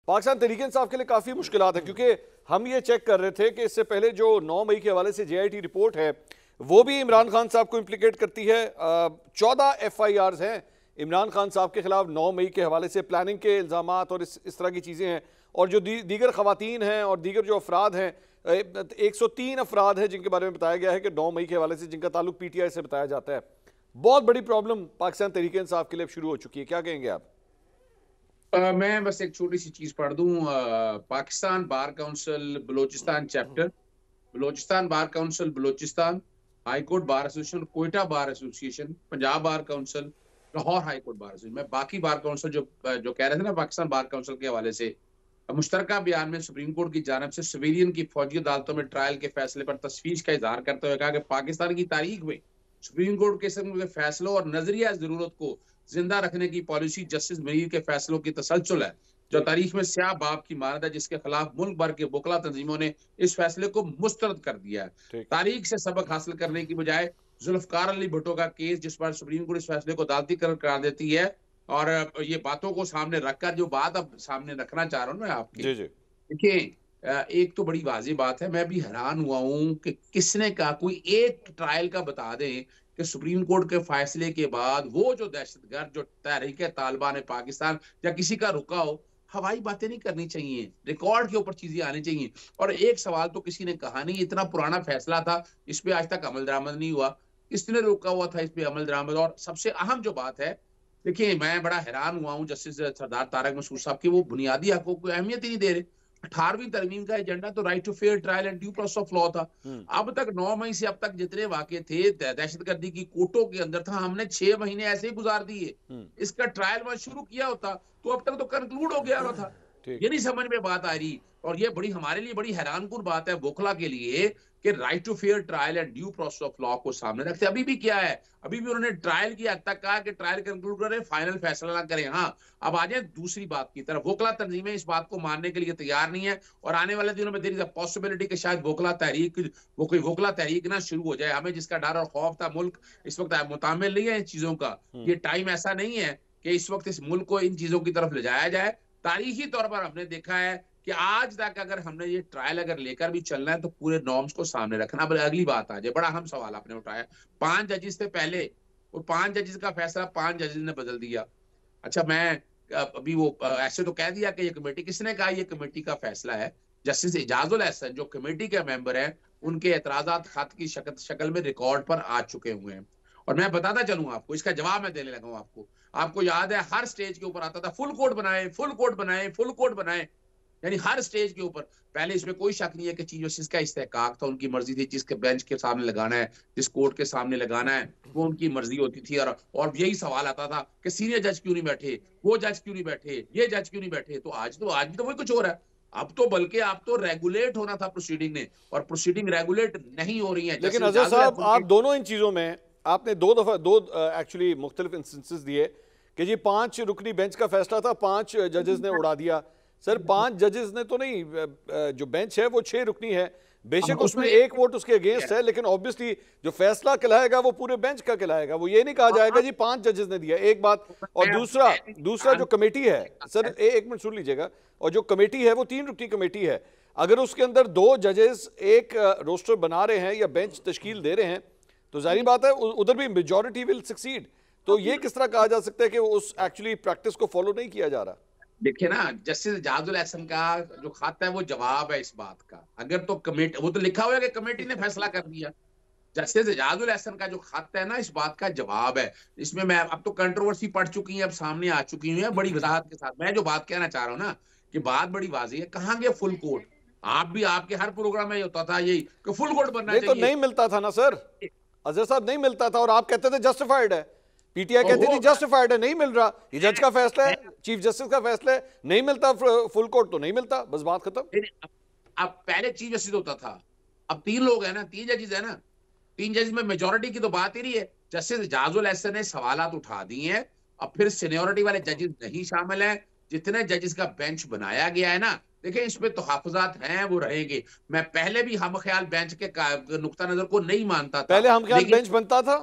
पाकिस्तान तहरीक इंसाफ के लिए काफ़ी मुश्किलात है, क्योंकि हम ये चेक कर रहे थे कि इससे पहले जो 9 मई के हवाले से JIT रिपोर्ट है वो भी इमरान खान साहब को इम्प्लीकेट करती है। 14 FIRs हैं इमरान खान साहब के खिलाफ 9 मई के हवाले से, प्लानिंग के इल्ज़ामात और इस तरह की चीज़ें हैं। और जो दीगर ख़वातीन हैं और दीगर जो अफराद हैं, 103 अफराद हैं जिनके बारे में बताया गया है कि 9 मई के हवाले से जिनका ताल्लुक PTI से बताया जाता है। बहुत बड़ी प्रॉब्लम पाकिस्तान तहरीक इंसाफ के लिए शुरू हो चुकी है, क्या कहेंगे आप? मैं बस एक छोटी सी चीज पढ़ दूं। Pakistan bar council Balochistan chapter, Balochistan bar council Balochistan, high court bar association, Quetta bar association, Punjab bar council, Lahore high court bar association. मैं बाकी बार काउंसिल जो कह रहे थे ना पाकिस्तान बार काउंसिल के हवाले से, मुश्तरका बयान में सुप्रीम कोर्ट की जानिब से सिविलियन की फौजी अदालतों में ट्रायल के फैसले पर तशवीश का इजहार करते हुए कहा कि पाकिस्तान की तारीख में सुप्रीम कोर्ट के फैसलों और नजरिया जरूरत को जिंदा रखने की पॉलिसी जस्टिस मीर के फैसलों की तसलसल है, जो तारीख में स्याह बाप की मानद है, जिसके खिलाफ मुल्क भर के वकला तंजीमों ने इस फैसले को मुस्तरद कर दिया है। तारीख से सबक हासिल करने की बजाय जुल्फकार अली भुट्टो का केस, जिस पर सुप्रीम कोर्ट इस फैसले को अदालती करार देती है, और ये बातों को सामने रखकर जो बात अब सामने रखना चाह रहा हूँ मैं आपकी, देखिए एक तो बड़ी वाज़ेह बात है, मैं भी हैरान हुआ हूँ कि किसने कहा, कोई एक ट्रायल का बता दें कि सुप्रीम कोर्ट के फैसले के बाद वो जो दहशतगर्द जो तहरीक तालिबान पाकिस्तान या किसी का रुका हो, हवाई बातें नहीं करनी चाहिए, रिकॉर्ड के ऊपर चीजें आनी चाहिए। और एक सवाल तो किसी ने कहा नहीं, इतना पुराना फैसला था, इस पे आज तक अमल दरामद नहीं हुआ, किसने रोका हुआ था इस पे अमल दरामद? और सबसे अहम जो बात है, देखिए मैं बड़ा हैरान हुआ हूँ जस्टिस सरदार तारक मसूद साहब की, वो बुनियादी हकों को अहमियत ही नहीं दे रहे। 18वीं तरमीम का एजेंडा तो right to fair trial and due process of law था। अब तक 9 मई से अब तक जितने वाकये थे दहशतगर्दी की कोटों के अंदर था, हमने 6 महीने ऐसे ही गुजार दिए। इसका ट्रायल वहां शुरू किया होता तो अब तक तो कंक्लूड हो गया था। ये नहीं समझ में बात आ रही, और ये बड़ी हमारे लिए बड़ी हैरानकुन बात है वोकला के लिए कि right to fair trial and due process of law को सामने रखते। अभी भी क्या है, अभी भी उन्होंने ट्रायल की हद तक कहा कि ट्रायल कंक्लूड करें, फाइनल फैसला ना करें। हाँ, अब आ जाए दूसरी बात की तरफ, वोकला तंजीमें इस बात को मानने के लिए तैयार नहीं है, और आने वाले दिनों में देयर इज अ पॉसिबिलिटी कि शायद वोकला तहरीक वो कोई वोकला तहरीक ना शुरू हो जाए। हमें जिसका डर और खौफ था, मुल्क इस वक्त मुतामिल नहीं है इन चीजों का। ये टाइम ऐसा नहीं है कि इस वक्त इस मुल्क को इन चीजों की तरफ ले जाया जाए। तारीखी तौर पर हमने देखा है कि आज तक अगर हमने ये ट्रायल अगर लेकर भी चलना है तो पूरे नॉर्म्स को सामने रखना। अब अगली बात आ जाए, बड़ा अहम सवाल आपने उठाया, 5 जजेस थे पहले, और 5 जजेस का फैसला 5 जजेस ने बदल दिया। अच्छा, मैं अभी वो ऐसे तो कह दिया कि ये कमेटी, किसने कहा ये कमेटी का फैसला है? जस्टिस इजाजुल एहसन जो कमेटी के मेंबर हैं, उनके एतराजात खत की शक्ल में रिकॉर्ड पर आ चुके हुए हैं। और मैं बताता चलूं आपको, इसका जवाब मैं देने लगा हूं आपको याद है हर स्टेज के ऊपर आता था फुल कोर्ट बनाए, फुल कोर्ट बनाए, फुल कोर्ट बनाए, यानी हर स्टेज के ऊपर। पहले इसमें कोई शक नहीं है कि चीफ जस्टिस का इस्तेहकाक था, उनकी मर्जी थी, जिसके बेंच के सामने लगाना है, जिस कोर्ट के सामने लगाना है, वो उनकी मर्जी होती थी। और यही सवाल आता था कि सीनियर जज क्यों नहीं बैठे, वो जज क्यों नहीं बैठे, ये जज क्यों नहीं बैठे। तो आज भी तो वही कुछ हो रहा है। अब तो बल्कि अब तो रेगुलेट होना था प्रोसीडिंग ने, और प्रोसीडिंग रेगुलेट नहीं हो रही है। लेकिन अजहर साहब, आप दोनों इन चीजों में आपने दो एक्चुअली मुख्तलिफ इंस्टेंसेस दिए कि जी 5 रुकनी बेंच का फैसला था, 5 जजेस ने उड़ा दिया। सर 5 जजेस ने तो नहीं, जो बेंच है वो 6 रुकनी है, बेशक उसमें एक वोट उसके अगेंस्ट है, लेकिन ऑब्वियसली जो फैसला कहलाएगा वो पूरे बेंच का कहलाएगा। वो ये नहीं कहा जाएगा जी 5 जजेस ने दिया, एक बात। और दूसरा जो कमेटी है, सर एक मिनट सुन लीजिएगा, और जो कमेटी है वो 3 रुकनी कमेटी है, अगर उसके अंदर 2 जजेस एक रोस्टर बना रहे हैं या बेंच तश्कील दे रहे हैं तो जाहिर बात है उधर भी मेजॉरिटी विल सक्सीड। तो ये किस तरह कहा जा सकता है कि उस एक्चुअली प्रैक्टिस को फॉलो नहीं किया जा रहा? देखिए ना, जस्टिस इजाजुल एहसन का जो खत है वो जवाब है इस बात का। अगर तो कमेटी, वो तो लिखा हुआ है कि कमेटी ने फैसला कर दिया। जस्टिस इजाजुल एहसन का जो खत है ना, इस बात का जवाब है। इसमें मैं अब तो कंट्रोवर्सी पड़ चुकी है, अब सामने आ चुकी है बड़ी वजाहत के साथ। मैं जो बात कहना चाह रहा हूँ ना, कि बात बड़ी वाज़ेह है। कहाँ गया फुल कोर्ट? आप भी, आपके हर प्रोग्राम में होता था यही कि फुल कोर्ट बनना चाहिए। तो नहीं मिलता था ना सर, अजहर साहब, नहीं मिलता था, और आप कहते थे जस्टिफाइड है, पीटीआई कहती थी जस्टिफाइड है, नहीं मिल रहा, ये जज का फैसला है, चीफ जस्टिस का फैसला है, नहीं मिलता फुल कोर्ट तो नहीं मिलता, बस बात खत्म। अब पहले चीफ जस्टिस होता था, अब 3 लोग हैं ना, 3 जजेस है ना, 3 जजेस में मेजोरिटी की तो बात ही नहीं है। जस्टिस इजाजुल एहसन ने सवालात उठा दिए हैं, अब फिर सीनियोरिटी वाले जजेस नहीं शामिल हैं। जितने जजेस का बेंच बनाया गया है ना, देखिए इसमें तहफ़्फ़ुज़ात हैं, वो रहेंगे। मैं पहले भी हम ख्याल बेंच के नुक्ता नजर को नहीं मानता था, पहले हम ख्याल बेंच बनता था,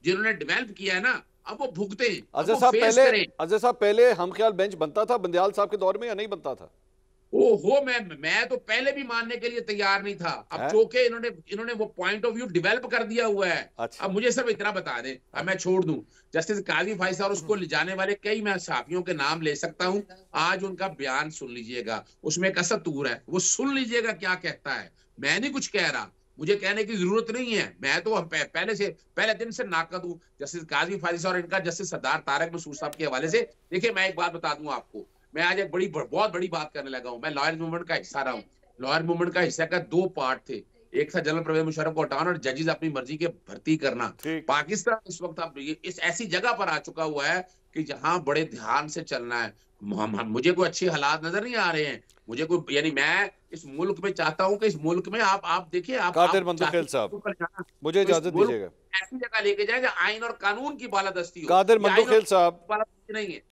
जिन्होंने डेवलप किया है ना, अब वो भुगते हैं, अब अजय वो साहब फेस पहले करें। अजय साहब पहले हम ख्याल बेंच बनता था बंदयाल साहब के दौर में या नहीं बनता था? ओहो, मैं तो पहले भी मानने के लिए तैयार नहीं था। अब है? चूंकि इन्होंने इन्होंने वो पॉइंट ऑफ व्यू डेवलप कर दिया हुआ है। अच्छा। अब मुझे सिर्फ इतना बता दें, अब मैं छोड़ दूं। जस्टिस काजी फाइज और उसको ले जाने वाले कई मैं साफियों के नाम ले सकता हूं। आज उनका बयान सुन लीजिएगा, उसमें एक असतूर है, वो सुन लीजिएगा क्या कहता है। मैं नहीं कुछ कह रहा, मुझे कहने की जरूरत नहीं है। मैं तो पहले दिन से नाकद हूं जस्टिस काजी फाइज और इनका जस्टिस सरदार तारक मसूद साहब के हवाले से। देखिए, मैं एक बात बता दूं आपको, मैं आज एक बहुत बड़ी बात करने लगा हूं। मैं लॉयर मूवमेंट का हिस्सा रहा हूं। लॉयर मूवमेंट का हिस्सा का दो पार्ट थे। एक था जनरल परवेज मुशर्रफ को हटाना और जजेस अपनी मर्जी के भर्ती करना। ठीक। पाकिस्तान इस वक्त अब इस ऐसी जगह पर आ चुका हुआ है कि जहां बड़े ध्यान से चलना है। मुझे कोई अच्छे हालात नजर नहीं आ रहे हैं। मुझे कोई, यानी मैं इस मुल्क में चाहता हूं कि इस मुल्क में आप देखिए, कादिर आप मंदुखेल चाहते साहब, हैं जाना, मुझे तो इस इजाजत मुल्क दीजिएगा। ऐसी जगह लेके जाए जहाँ आइन और कानून की बालादस्ती हो। कादिर ये आइन और मंदुखेल साहब, बालादस्ती नहीं है।